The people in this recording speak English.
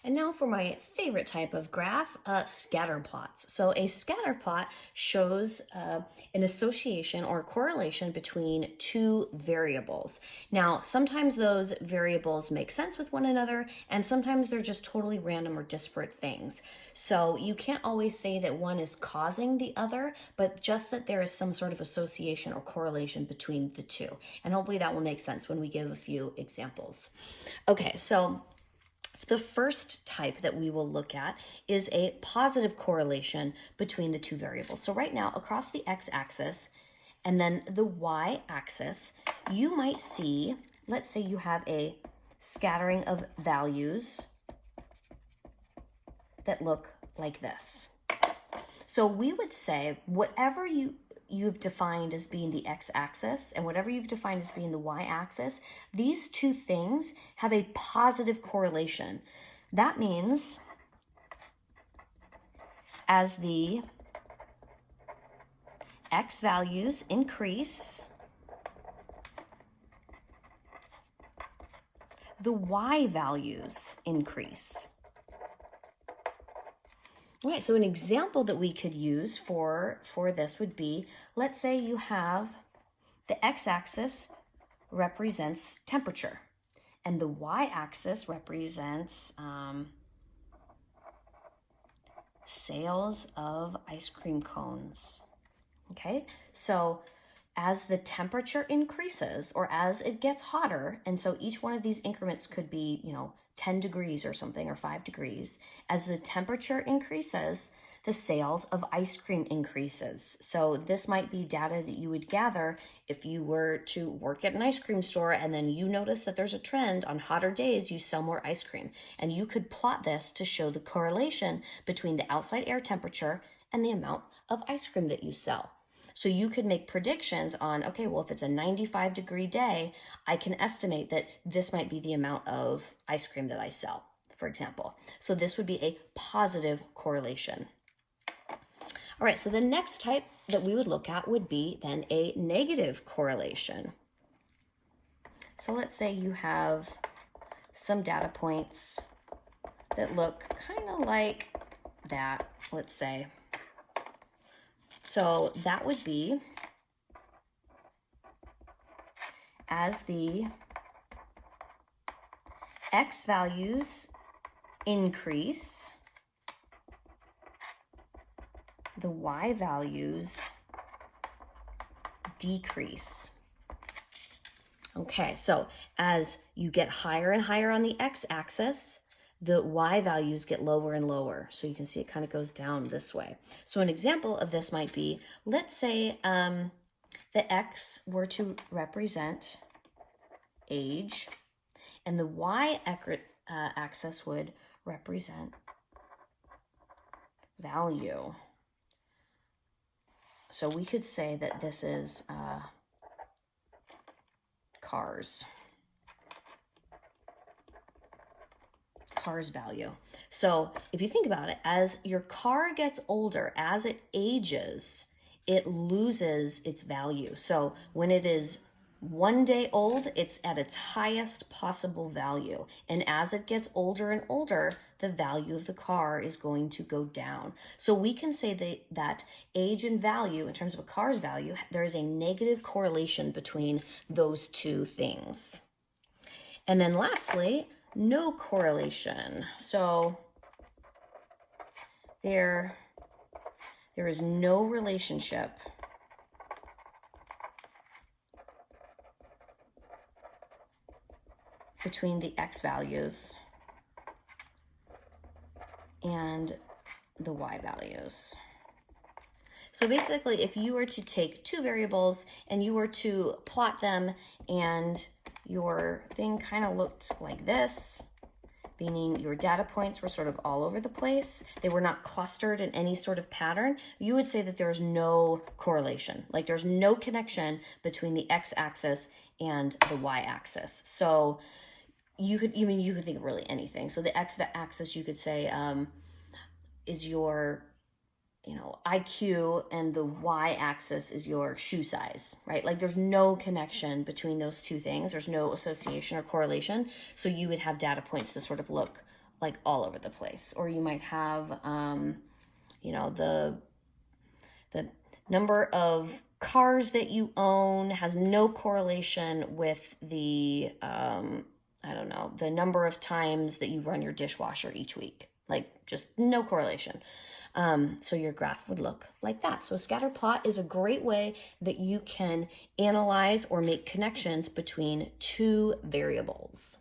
And now for my favorite type of graph, scatter plots. So a scatter plot shows an association or correlation between two variables. Now, sometimes those variables make sense with one another, and sometimes they're just totally random or disparate things. So you can't always say that one is causing the other, but just that there is some sort of association or correlation between the two. And hopefully that will make sense when we give a few examples. Okay, so the first type that we will look at is a positive correlation between the two variables. So right now, across the x-axis and then the y-axis, you might see, let's say you have a scattering of values that look like this. So we would say whatever you've defined as being the x-axis and whatever you've defined as being the y-axis, these two things have a positive correlation. That means as the x values increase, the y values increase. All right, so an example that we could use for this would be, let's say you have the x-axis represents temperature and the y-axis represents sales of ice cream cones. Okay, so as the temperature increases or as it gets hotter, and so each one of these increments could be, 10 degrees or something, or 5 degrees. As the temperature increases, the sales of ice cream increases. So this might be data that you would gather if you were to work at an ice cream store and then you notice that there's a trend on hotter days, you sell more ice cream. And you could plot this to show the correlation between the outside air temperature and the amount of ice cream that you sell. So you could make predictions on, okay, well, if it's a 95-degree day, I can estimate that this might be the amount of ice cream that I sell, for example. So this would be a positive correlation. All right, so the next type that we would look at would be then a negative correlation. So let's say you have some data points that look kind of like that, let's say. So that would be as the x values increase, the y values decrease. Okay, so as you get higher and higher on the x-axis, the y values get lower and lower. So you can see it kind of goes down this way. So an example of this might be, let's say the x were to represent age, and the y axis would represent value. So we could say that this is cars value. So if you think about it, as your car gets older, as it ages, it loses its value. So when it is 1 day old, it's at its highest possible value. And as it gets older and older, the value of the car is going to go down. So we can say that age and value, in terms of a car's value, there is a negative correlation between those two things. And then lastly, no correlation. So there is no relationship between the x values and the y values. So basically, if you were to take two variables and you were to plot them and your thing kind of looked like this, meaning your data points were sort of all over the place, they were not clustered in any sort of pattern, you would say that there's no correlation. Like there's no connection between the x-axis and the y-axis. So you could think of really anything. So the x-axis, you could say, is your IQ, and the y-axis is your shoe size, right? Like there's no connection between those two things. There's no association or correlation. So you would have data points that sort of look like all over the place. Or you might have, you know, the number of cars that you own has no correlation with the, I don't know, the number of times that you run your dishwasher each week. Like, just no correlation. So your graph would look like that. So a scatter plot is a great way that you can analyze or make connections between two variables.